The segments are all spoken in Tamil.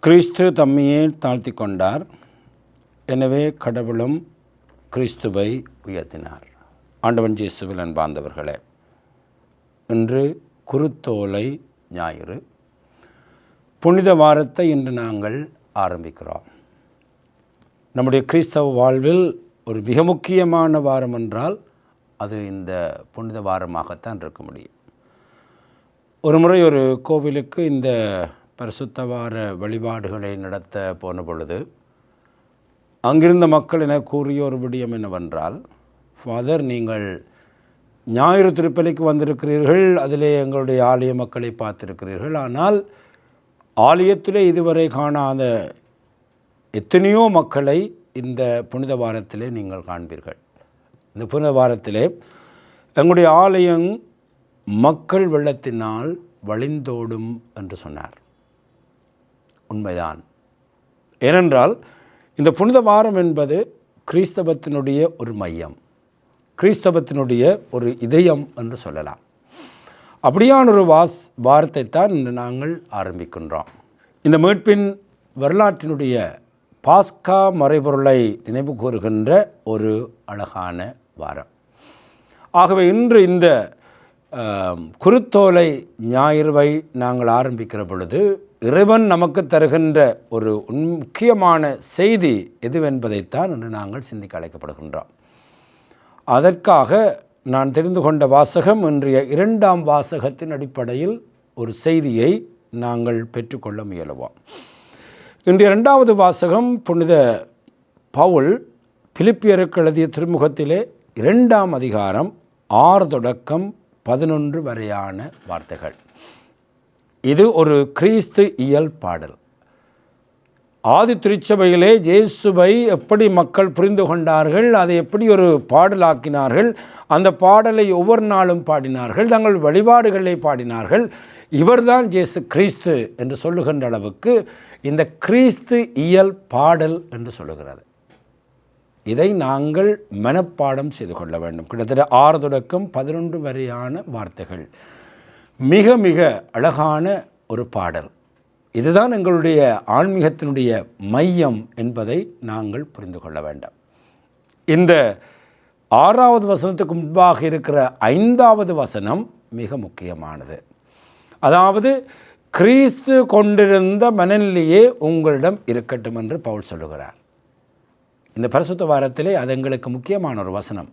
கிறிஸ்து தம்மையே தாழ்த்தி கொண்டார், எனவே கடவுளும் கிறிஸ்துவை உயர்த்தினார். ஆண்டவன் இயேசுவில் அன்பார்ந்தவர்களே, இன்று குருத்தோலை ஞாயிறு புனித வாரத்தை இன்று நாங்கள் ஆரம்பிக்கிறோம். நம்முடைய கிறிஸ்தவ வாழ்வில் ஒரு மிக முக்கியமான வாரம் என்றால் அது இந்த புனித வாரமாகத்தான் இருக்க முடியும். ஒரு முறை ஒரு கோவிலுக்கு இந்த பரிசுத்த வார வழிபாடுகளை நடத்த போன பொழுது அங்கிருந்த மக்கள் என கூறிய ஒரு விடயம் என்னவென்றால், ஃபாதர், நீங்கள் ஞாயிறு திருப்பலிக்கு வந்திருக்கிறீர்கள், அதிலே எங்களுடைய ஆலய மக்களை பார்த்திருக்கிறீர்கள், ஆனால் ஆலயத்திலே இதுவரை காணாத எத்தனையோ மக்களை இந்த புனித வாரத்திலே நீங்கள் காண்பீர்கள். இந்த புனித வாரத்திலே எங்களுடைய ஆலயம் மக்கள் வெள்ளத்தினால் வழிந்தோடும் என்று சொன்னார். உண்மைதான். ஏனென்றால் இந்த புனித வாரம் என்பது கிறிஸ்தவத்தினுடைய ஒரு மையம், கிறிஸ்தவத்தினுடைய ஒரு இதயம் என்று சொல்லலாம். அப்படியான ஒரு வாரத்தை தான் இன்று நாங்கள் ஆரம்பிக்கின்றோம். இந்த மீட்பின் வரலாற்றினுடைய பாஸ்கா மறைபொருளை நினைவு கூறுகின்ற ஒரு அழகான வாரம். ஆகவே இன்று இந்த குருத்தோலை ஞாயிறுவை நாங்கள் ஆரம்பிக்கிற பொழுது இறைவன் நமக்கு தருகின்ற ஒரு முக்கியமான செய்தி எதுவென்பதைத்தான் இன்று நாங்கள் சிந்திக்க அழைக்கப்படுகின்றோம். அதற்காக நான் தெரிந்து கொண்ட வாசகம் இன்றைய 2ஆம் வாசகத்தின் அடிப்படையில் ஒரு செய்தியை நாங்கள் பெற்றுக்கொள்ள முயலுவோம். இன்றைய 2வது வாசகம் புனித பவுல் பிலிப்பியருக்கு எழுதிய திருமுகத்திலே 2ஆம் அதிகாரம் 6 தொடக்கம் 11 வரையான வார்த்தைகள். இது ஒரு கிறிஸ்து இயல் பாடல். ஆதி திருச்சபையிலே இயேசுவை எப்படி மக்கள் புரிந்து கொண்டார்கள், அதை எப்படி ஒரு பாடலாக்கினார்கள், அந்த பாடலை ஒவ்வொரு நாளும் பாடினார்கள், தங்கள் வழிபாடுகளை பாடினார்கள். இவர்தான் இயேசு கிறிஸ்து என்று சொல்லுகின்ற அளவுக்கு இந்த கிறிஸ்து இயல் பாடல் என்று சொல்லுகிறது. இதை நாங்கள் மனப்பாடம் செய்து கொள்ள வேண்டும். கிட்டத்தட்ட 6 தொடக்கம் 11 வரையான வார்த்தைகள். மிக மிக அழகான ஒரு பாடல். இதுதான் எங்களுடைய ஆன்மீகத்தினுடைய மையம் என்பதை நாங்கள் புரிந்து கொள்ள வேண்டும். இந்த 6வது வசனத்துக்கு முன்பாக இருக்கிற 5வது வசனம் மிக முக்கியமானது. அதாவது, கிறிஸ்து கொண்டிருந்த மனநிலையே உங்களிடம் இருக்கட்டும் என்று பவுல் சொல்லுகிறார். இந்த பரிசுத்த வாரத்திலே அது எங்களுக்கு முக்கியமான ஒரு வசனம்.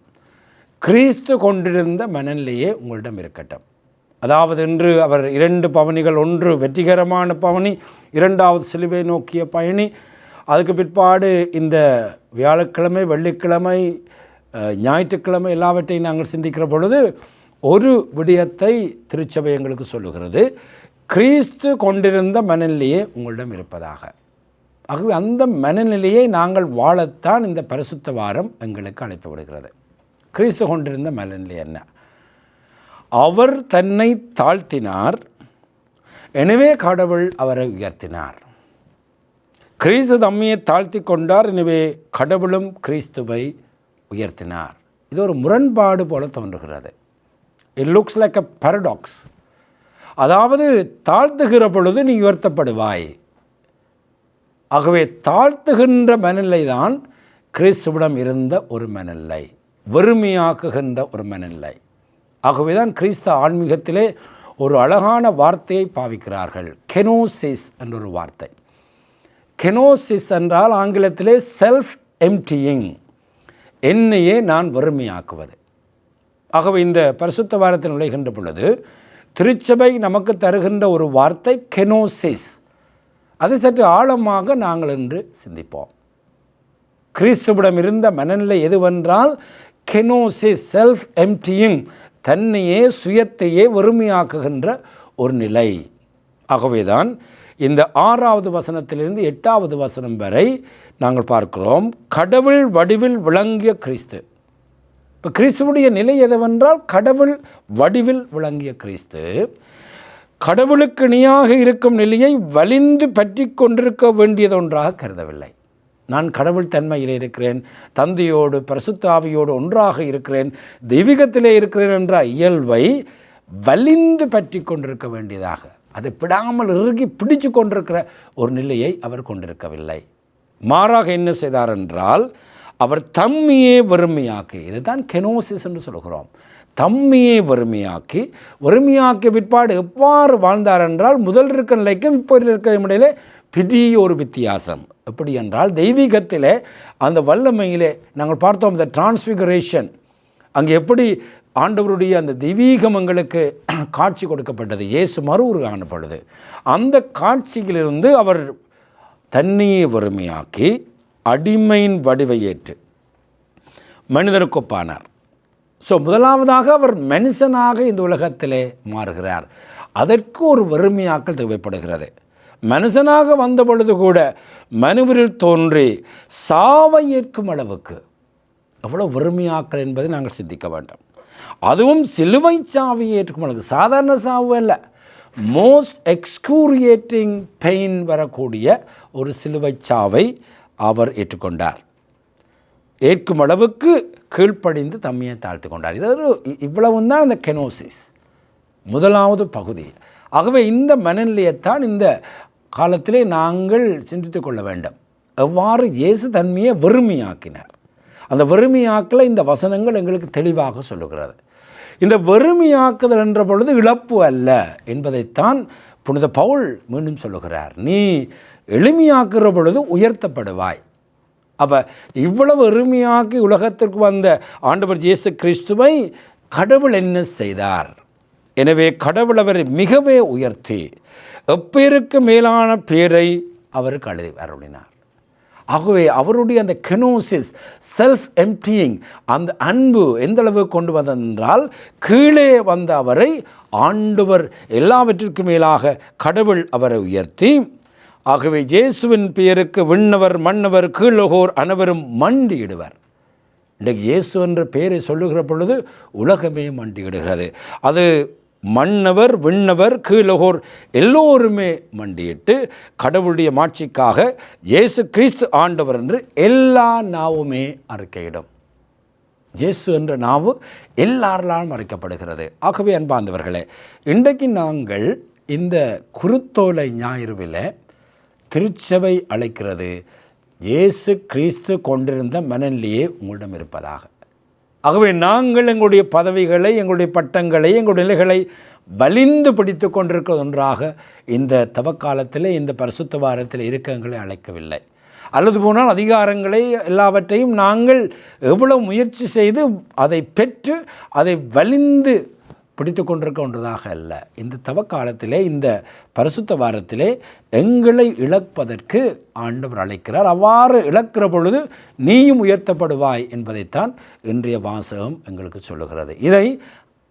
கிறிஸ்து கொண்டிருந்த மனநிலையே உங்களிடம் இருக்கட்டும். அதாவது இன்று அவர் 2 பவனிகள், ஒன்று வெற்றிகரமான பவனி, 2வது சிலுவை நோக்கிய பயணி. அதுக்கு பிற்பாடு இந்த வியாழக்கிழமை, வெள்ளிக்கிழமை, ஞாயிற்றுக்கிழமை எல்லாவற்றையும் நாங்கள் சிந்திக்கிற பொழுது ஒரு விடயத்தை திருச்சபை எங்களுக்கு சொல்லுகிறது: கிறிஸ்து கொண்டிருந்த மனநிலையே உங்களிடம் இருப்பதாக. ஆகவே அந்த மனநிலையை நாங்கள் வாழத்தான் இந்த பரிசுத்த வாரம் எங்களுக்கு அழைப்பு விடுகிறது. கிறிஸ்து கொண்டிருந்த மனநிலை என்ன? அவர் தன்னை தாழ்த்தினார், எனவே கடவுள் அவரை உயர்த்தினார். கிறிஸ்து தம்மையை தாழ்த்தி கொண்டார், எனவே கடவுளும் கிறிஸ்துவை உயர்த்தினார். இது ஒரு முரண்பாடு போல தோன்றுகிறது. It looks like a paradox. அதாவது, தாழ்த்துகிற பொழுது நீ உயர்த்தப்படுவாய். ஆகவே தாழ்த்துகின்ற மனநிலை தான் கிறிஸ்துவிடம் இருந்த ஒரு மனநிலை, வெறுமையாக்குகின்ற ஒரு மனநிலை. ஆகவே தான் கிறிஸ்தவ ஆன்மீகத்திலே ஒரு அழகான வார்த்தையை பாவிக்கிறார்கள், கெனோசிஸ் என்ற ஒரு வார்த்தை. கெனோசிஸ் என்றால் ஆங்கிலத்திலே செல்ஃப் எம்டியிங், என்னையே நான் வெறுமையாக்குவது. ஆகவே இந்த பரிசுத்த வாரத்தில் நுழைகின்ற பொழுது திருச்சபை நமக்கு தருகின்ற ஒரு வார்த்தை கெனோசிஸ். அதை சற்று ஆழமாக நாங்கள் இன்று சிந்திப்போம். கிறிஸ்துவிடம் இருந்த மனநிலை எதுவென்றால் கெனோசிஸ், செல்ஃப் எம்டியிங், தன்னையே சுயத்தையே வெறுமையாக்குகின்ற ஒரு நிலை. ஆகவேதான் இந்த 6வது வசனத்திலிருந்து 8வது வசனம் வரை நாங்கள் பார்க்கிறோம், கடவுள் வடிவில் விளங்கிய கிறிஸ்து. இப்போ கிறிஸ்துவுடைய நிலை எதுவென்றால் கடவுள் வடிவில் விளங்கிய கிறிஸ்து கடவுளுக்கு இணையாக இருக்கும் நிலையை வலிந்து பற்றி கொண்டிருக்க வேண்டியது ஒன்றாக கருதவில்லை. நான் கடவுள் தன்மையில் இருக்கிறேன், தந்தையோடு பரிசுத்த ஆவியோடு ஒன்றாக இருக்கிறேன், தெய்வீகத்திலே இருக்கிறேன் என்ற இயல்பை வலிந்து பற்றி கொண்டிருக்க வேண்டியதாக, அதை விடாமல் இறுகி பிடிச்சு கொண்டிருக்கிற ஒரு நிலையை அவர் கொண்டிருக்கவில்லை. மாறாக என்ன செய்தார் என்றால், அவர் தம்மையே வறுமையாக்கி, இதுதான் கெனோசிஸ் என்று சொல்கிறோம். தம்மையே வறுமையாக்கிய பிற்பாடு எவ்வாறு வாழ்ந்தார் என்றால், முதல் இருக்கிற நிலைக்கும் இப்போ இருக்கிற இடையிலே பெரிய ஒரு வித்தியாசம். எப்படி என்றால், தெய்வீகத்திலே அந்த வல்லமையிலே நாங்கள் பார்த்தோம், இந்த டிரான்ஸ்ஃபிகரேஷன், அங்கே எப்படி ஆண்டவருடைய அந்த தெய்வீகம் எங்களுக்கு காட்சி கொடுக்கப்பட்டது. இயேசு மறுவுரு காணப்படுது. அந்த காட்சியிலிருந்து அவர் தன்னையே வறுமையாக்கி அடிமையின் வடிவை ஏற்று மனிதருக்கு ஒப்பானார். ஸோ முதலாவதாக அவர் மனுஷனாக இந்த உலகத்திலே மாறுகிறார். அதற்கு ஒரு வறுமையாக்கல் தேவைப்படுகிறது. மனுஷனாக வந்த பொழுது கூட மனுவில் தோன்றி சாவை ஏற்கும் அளவுக்கு எவ்வளோ வறுமையாக்கல் என்பதை நாங்கள் சிந்திக்க வேண்டும். அதுவும் சிலுவை சாவை ஏற்கும் அளவுக்கு, சாதாரண சாவு அல்ல, மோஸ்ட் எக்ஸ்கூரியேட்டிங் பெயின் வரக்கூடிய ஒரு சிலுவை சாவை அவர் ஏற்றுக்கொண்டார். ஏற்கும் அளவுக்கு கீழ்ப்படிந்து தம்மையை தாழ்த்து கொண்டார். இது இவ்வளவு தான் இந்த கெனோசிஸ் முதலாவது பகுதி. ஆகவே இந்த மனநிலையைத்தான் இந்த காலத்திலே நாங்கள் சிந்தித்து கொள்ள வேண்டும். எவ்வாறு இயேசு தன்மையை வறுமையாக்கினார். அந்த வறுமையாக்கலை இந்த வசனங்கள் எங்களுக்கு தெளிவாக சொல்லுகிறது. இந்த வறுமையாக்குதல் என்ற பொழுது இழப்பு அல்ல என்பதைத்தான் புனித பவுல் மீண்டும் சொல்லுகிறார். நீ எளிமையாக்குற பொழுது உயர்த்தப்படுவாய். அப்போ இவ்வளவு எளிமையாக்கி உலகத்திற்கு வந்த ஆண்டவர் இயேசு கிறிஸ்துவை கடவுள் என்ன செய்தார்? எனவே கடவுள் அவரை மிகவே உயர்த்தி எப்பேருக்கு மேலான பேரை அவருக்கு அழுதி அருளினார். ஆகவே அவருடைய அந்த கெனோசிஸ், செல்ஃப் எம்ப்டியிங், அந்த அன்பு எந்த அளவு கொண்டு வந்தென்றால், கீழே வந்த அவரை ஆண்டவர் எல்லாவற்றிற்கும் மேலாக கடவுள் அவரை உயர்த்தி, ஆகவே இயேசுவின் பெயருக்கு விண்ணவர் மன்னவர் கீழோகோர் அனைவரும் மண்டியிடுவர். இன்றைக்கு இயேசு என்ற பெயரை சொல்லுகிற பொழுது உலகமே மண்டியிடுகிறது. அது மன்னவர் விண்ணவர் கீழோகோர் எல்லோருமே மண்டியிட்டு கடவுளுடைய மாட்சிக்காக இயேசு கிறிஸ்து ஆண்டவர் என்று எல்லா நாவுமே அறிக்கையிடும். இயேசு என்ற நாவு எல்லாராலும் மறைக்கப்படுகிறது. ஆகவே அன்பார்ந்தவர்களே, இன்றைக்கு நாங்கள் இந்த குருத்தோலை ஞாயிறுவில் திருச்சபை அழைக்கிறது, இயேசு கிறிஸ்து கொண்டிருந்த மனநிலையே உங்களிடம் இருப்பதாக. ஆகவே நாங்கள் எங்களுடைய பதவிகளை, எங்களுடைய பட்டங்களை, எங்களுடைய நிலைகளை வலிந்து பிடித்து கொண்டிருக்கிறது ஒன்றாக இந்த தவக்காலத்தில், இந்த பரிசுத்த வாரத்தில் இருக்க எங்களை அழைக்கவில்லை. அல்லது போனால் அதிகாரங்களை எல்லாவற்றையும் நாங்கள் எவ்வளவு முயற்சி செய்து அதை பெற்று அதை வலிந்து பிடித்து கொண்டிருக்க ஒன்றதாக அல்ல. இந்த தவக்காலத்திலே, இந்த பரிசுத்த வாரத்திலே எங்களை இழப்பதற்கு ஆண்டவர் அழைக்கிறார். அவ்வாறு இழக்கிற பொழுது நீயும் உயர்த்தப்படுவாய் என்பதைத்தான் இன்றைய வாசகம் எங்களுக்கு சொல்லுகிறது. இதை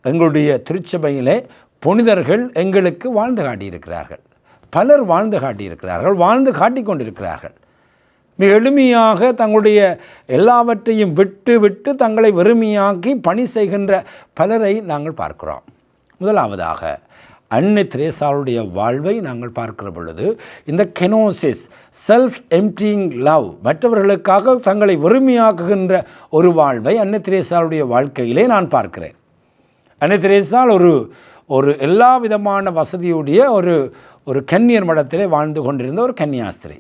எங்களுடைய திருச்சபையிலே புனிதர்கள் எங்களுக்கு வாழ்ந்து காட்டியிருக்கிறார்கள். பலர் வாழ்ந்து காட்டியிருக்கிறார்கள், வாழ்ந்து காட்டிக்கொண்டிருக்கிறார்கள். மிக எளிமையாக தங்களுடைய எல்லாவற்றையும் விட்டு தங்களை வெறுமையாக்கி பணி செய்கின்ற பலரை நாங்கள் பார்க்கிறோம். முதலாவதாக அன்னை தெரேசாளுடைய வாழ்வை நாங்கள் பார்க்கிற பொழுது இந்த கெனோசிஸ், செல்ஃப் எம்ப்டியிங் லவ், மற்றவர்களுக்காக தங்களை வெறுமையாக்குகின்ற ஒரு வாழ்வை அன்னை தெரேசாளுடைய வாழ்க்கையிலே நான் பார்க்கிறேன். அன்னை தெரேசாள் ஒரு எல்லா விதமான வசதியுடைய ஒரு கன்னியர் மடத்திலே வாழ்ந்து கொண்டிருந்த ஒரு கன்னியாஸ்திரி.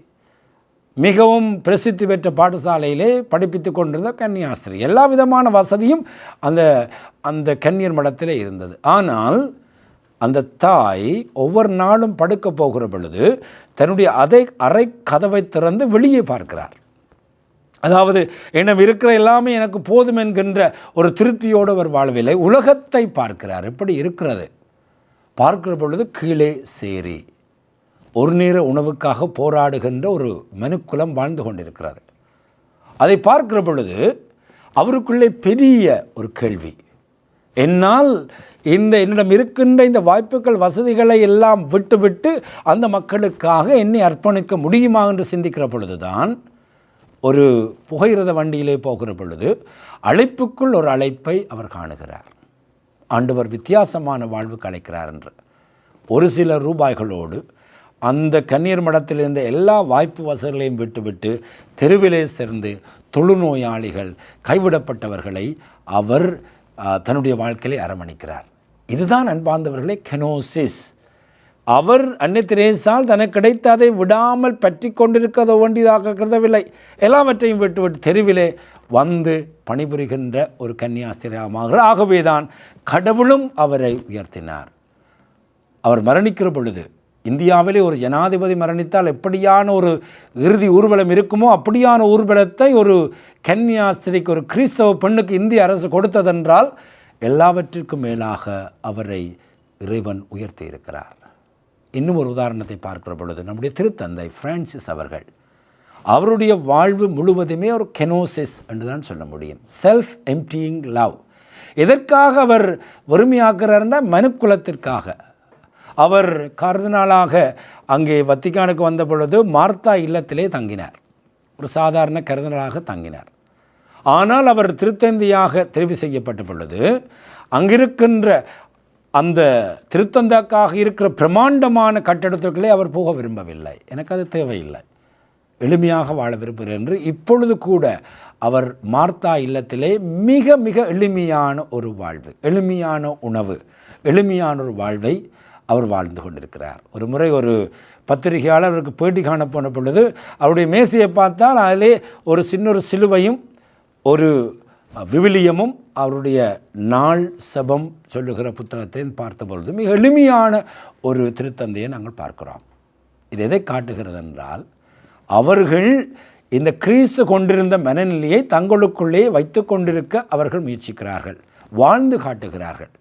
மிகவும் பிரசித்தி பெற்ற பாடசாலையிலே படிப்பித்து கொண்டிருந்த கன்னியாஸ்திரி. எல்லா விதமான வசதியும் அந்த கன்னியர் மடத்திலே இருந்தது. ஆனால் அந்த தாய் ஒவ்வொரு நாளும் படுக்க போகிற பொழுது தன்னுடைய அறை கதவை திறந்து வெளியே பார்க்கிறார். அதாவது என்னிடம் இருக்கிற எல்லாமே எனக்கு போதும் என்கின்ற ஒரு திருப்தியோடு அவர் வாழவில்லை. உலகத்தை பார்க்கிறார். எப்படி இருக்கிறது பார்க்கிற பொழுது கீழே சேரி ஒரு நேர உணவுக்காக போராடுகின்ற ஒரு மனுக்குலம் வாழ்ந்து கொண்டிருக்கிறது. அதை பார்க்கிற பொழுது அவருக்குள்ளே பெரிய ஒரு கேள்வி, என்னால் என்னிடம் இருக்கின்ற இந்த வாய்ப்புகள் வசதிகளை எல்லாம் விட்டு அந்த மக்களுக்காக என்னை அர்ப்பணிக்க முடியுமா என்று சிந்திக்கிற பொழுதுதான் ஒரு புகையிரத வண்டியிலே போகிற பொழுது அழைப்புக்குள் ஒரு அழைப்பை அவர் காணுகிறார். ஆண்டவர் வித்தியாசமான வாழ்வுக்கு அழைக்கிறார் என்று ஒரு சில ரூபாய்களோடு அந்த கன்னியர் மடத்தில் இருந்த எல்லா வாய்ப்பு வசதிகளையும் விட்டு தெருவிலே சேர்ந்து தொழுநோயாளிகள், கைவிடப்பட்டவர்களை அவர் தன்னுடைய வாழ்க்கையை அரவணைக்கிறார். இதுதான் அன்பார்ந்தவர்களே கெனோசிஸ். அவர் அன்னை தெரேசால் தனக்கு கிடைத்த அதை விடாமல் பற்றி கொண்டிருக்கிறதோ வேண்டியதாக கருதவில்லை. எல்லாவற்றையும் விட்டு தெருவிலே வந்து பணிபுரிகின்ற ஒரு கன்னியாஸ்திரியாக. ஆகவேதான் கடவுளும் அவரை உயர்த்தினார். அவர் மரணிக்கிற பொழுது, இந்தியாவிலே ஒரு ஜனாதிபதி மரணித்தால் எப்படியான ஒரு இறுதி ஊர்வலம் இருக்குமோ அப்படியான ஊர்வலத்தை ஒரு கன்னியாஸ்திரிக்கு, ஒரு கிறிஸ்தவ பெண்ணுக்கு இந்திய அரசு கொடுத்ததென்றால் எல்லாவற்றிற்கும் மேலாக அவரை இறைவன் உயர்த்தி இருக்கிறார். இன்னும் ஒரு உதாரணத்தை பார்க்கிற பொழுது நம்முடைய திருத்தந்தை பிரான்சிஸ் அவர்கள், அவருடைய வாழ்வு முழுவதுமே ஒரு கெனோசிஸ் என்று தான் சொல்ல முடியும். Self emptying love. எதற்காக அவர் வறுமையாக்குறாருன்னா மனுக்குலத்திற்காக. அவர் கர்தினாலாக அங்கே வத்திக்கானுக்கு வந்த பொழுது மார்த்தா இல்லத்திலே தங்கினார். ஒரு சாதாரண கர்தினாலாக தங்கினார். ஆனால் அவர் திருத்தந்தையாக தெரிவு செய்யப்பட்ட பொழுது அங்கிருக்கின்ற அந்த திருத்தந்தைக்காக இருக்கிற பிரமாண்டமான கட்டடத்துக்குள்ளே அவர் போக விரும்பவில்லை. எனக்கு அது தேவையில்லை, எளிமையாக வாழ விரும்புகிறேன் என்று இப்பொழுது கூட அவர் மார்த்தா இல்லத்திலே மிக மிக எளிமையான ஒரு வாழ்வு, எளிமையான உணவு, எளிமையான ஒரு வாழ்வை அவர் வாழ்ந்து கொண்டிருக்கிறார். ஒரு முறை ஒரு பத்திரிகையாளர் அவருக்கு பேட்டி காண போன பொழுது அவருடைய மேசையை பார்த்தால் அதிலே ஒரு சின்ன சிலுவையும் ஒரு விவிலியமும் அவருடைய நாள் சபம் சொல்லுகிற புத்தகத்தை பார்த்த பொழுது மிக எளிமையான ஒரு திருத்தந்தையை நாங்கள் பார்க்கிறோம். இது எதை காட்டுகிறது என்றால், அவர்கள் இந்த கிறிஸ்து கொண்டிருந்த மனநிலையை தங்களுக்குள்ளே வைத்து கொண்டிருக்க அவர்கள் முயற்சிக்கிறார்கள், வாழ்ந்து காட்டுகிறார்கள்.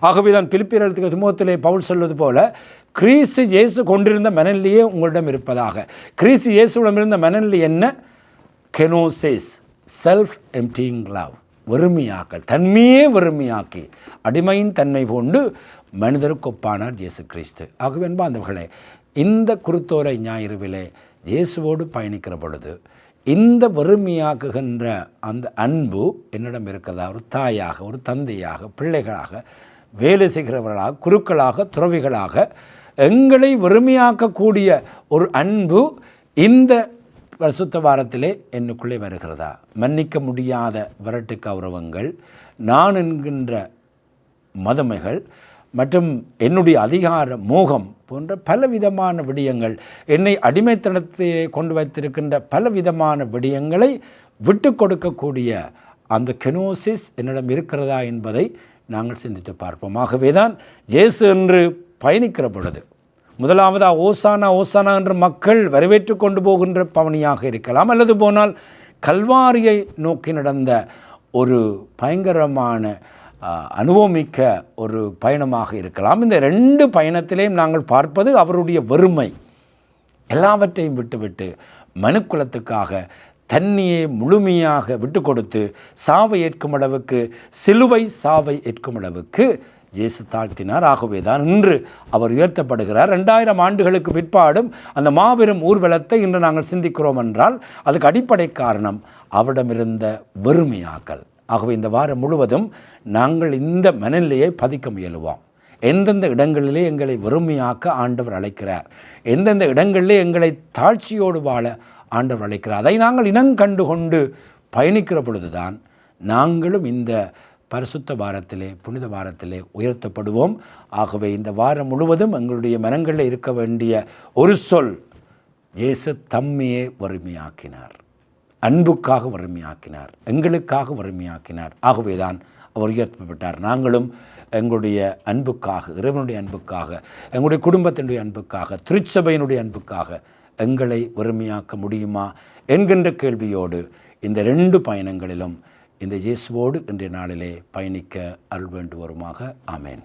ஆகவே தான் பிலிப்பியர் திமோத்திலே பவுல் சொல்வது போல, கிறிஸ்து இயேசு கொண்டிருந்த மனநிலையே உங்களிடம் இருப்பதாக. கிறிஸ்து இயேசுவிடம் இருந்த மனநிலை என்ன? கெனோசிஸ், செல்ஃப் எம்ப்டியிங் லவ். வெறுமையாக்கல், தன்மையே வெறுமையாக்கி அடிமையின் தன்மை கொண்டு மனிதருக்கு ஒப்பானார் இயேசு கிறிஸ்து. ஆகவே அன்பார்ந்தவர்களே, இந்த குருத்தோலை ஞாயிறுவிலே இயேசுவோடு பயணிக்கிற பொழுது இந்த வெறுமையாக்குகின்ற அந்த அன்பு என்னிடம் இருக்கிறதா? ஒரு தாயாக, ஒரு தந்தையாக, பிள்ளைகளாக, வேலை செய்கிறவர்களாக, குருக்களாக, துறவிகளாக எங்களை வெறுமையாக்கக்கூடிய ஒரு அன்பு இந்த பரிசுத்த வாரத்திலே என்னுக்குள்ளே வருகிறதா? மன்னிக்க முடியாத வரட்டு கௌரவங்கள், நான் என்கின்ற மதமைகள் மற்றும் என்னுடைய அதிகார மோகம் போன்ற பலவிதமான விடயங்கள், என்னை அடிமைத்தனத்தை கொண்டு வைத்திருக்கின்ற பலவிதமான விடயங்களை விட்டு கொடுக்கக்கூடிய அந்த கெனோசிஸ் என்னிடம் இருக்கிறதா என்பதை நாங்கள் சிந்தித்து பார்ப்போம். ஆகவே தான் இயேசு என்று பயணிக்கிற பொழுது முதலாவதாக ஓசானா ஓசானா என்று மக்கள் வரவேற்று கொண்டு போகின்ற பவனியாக இருக்கலாம், அல்லது போனால் கல்வாரியை நோக்கி நடந்த ஒரு பயங்கரமான அனுபவமிக்க ஒரு பயணமாக இருக்கலாம். இந்த ரெண்டு பயணத்திலையும் நாங்கள் பார்ப்பது அவருடைய வெறுமை. எல்லாவற்றையும் விட்டுவிட்டு மனுக்குலத்துக்காக தன்னையே முழுமையாக விட்டு கொடுத்து சாவை ஏற்கும் அளவுக்கு, சிலுவை சாவை ஏற்கும் அளவுக்கு இயேசு தாழ்த்தினார். ஆகவே தான் இன்று அவர் உயர்த்தப்படுகிறார். 2000 ஆண்டுகளுக்கு பிற்பாடும் அந்த மாபெரும் ஊர்வலத்தை இன்று நாங்கள் சிந்திக்கிறோம் என்றால் அதுக்கு அடிப்படை காரணம் அவரிடமிருந்த வெறுமையாக்கல். ஆகவே இந்த வாரம் முழுவதும் நாங்கள் இந்த மனநிலையை பதிக்க முயலுவோம். எந்தெந்த இடங்களிலே எங்களை வெறுமையாக்க ஆண்டவர் அழைக்கிறார், எந்தெந்த இடங்களிலே எங்களை தாழ்ச்சியோடு வாழ ஆண்டவர் அழைக்கிறார், அதை நாங்கள் இனங்கண்டு கொண்டு பயணிக்கிற பொழுதுதான் நாங்களும் இந்த பரிசுத்த வாரத்திலே, புனித வாரத்திலே உயர்த்தப்படுவோம். ஆகவே இந்த வாரம் முழுவதும் எங்களுடைய மனங்களில் இருக்க வேண்டிய ஒரு சொல், இயேசு தம்மையே வறுமையாக்கினார், அன்புக்காக வறுமையாக்கினார், எங்களுக்காக வறுமையாக்கினார். ஆகவே தான் அவர் உயர்த்தப்பட்டார். நாங்களும் எங்களுடைய அன்புக்காக, இறைவனுடைய அன்புக்காக, எங்களுடைய குடும்பத்தினுடைய அன்புக்காக, திருச்சபையினுடைய அன்புக்காக எங்களை வறுமையாக்க முடியுமா என்கின்ற கேள்வியோடு இந்த 2 பயணங்களிலும் இந்த இயேசுவோடு இன்றைய நாளிலே பயணிக்க அருள் வேண்டு வருமாக. ஆமேன்.